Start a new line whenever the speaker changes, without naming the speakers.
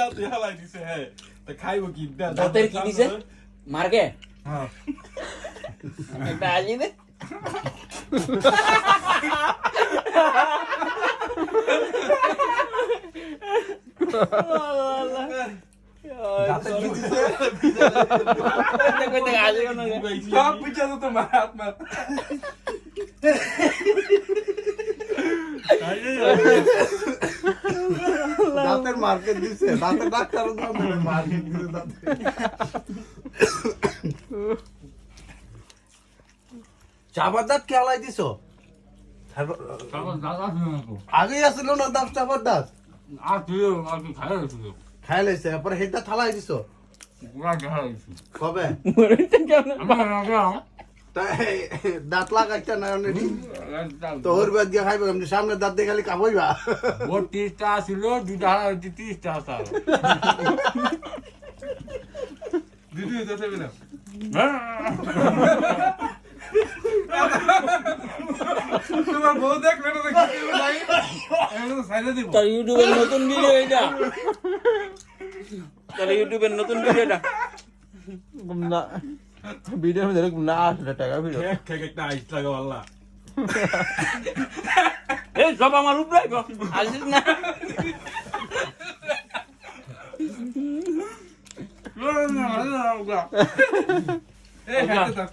দাঁত হালাই দিছে হ্যাঁ তা খাইবো কি
দাঁতের কি দিছে মার্কে
হ্যাঁ
একটা আজি দে
দাঁতের কি দিছে
কইতে আজি কোন
সব পিছা তো তোমার হাত মার
দাঁতের মার্কেট দিছে দাঁতের ডাক্তার মার্কেট দিছে দাঁতের চাপার দাঁত কে হালাই দিছো আগে আসছিল না দাঁত চাপার দাঁত খাই লাইছে এরপরে হেডটা থালাই দিছো কবে তাই দাঁত লাগাইছে না অলরেডি তোর বাদ দিয়ে খাইবে এমনি সামনে দাঁত দিয়ে খালি কাবইবা
ও 30টা ছিল 2টা 30টা আছে
দিদি তো সেবে না তোমার বউ দেখলে না দেখি নাই আমি তো সাইলে দিব
তোর ইউটিউবের নতুন ভিডিও এটা তোর ইউটিউবের নতুন ভিডিও এটা
না ভিডিও মধ্যে না 8 টাকা ভিডিও
খেক একটা আইস লাগা আল্লাহ
এই সব আমার উপরে আসিস না
এই খাইতে থাক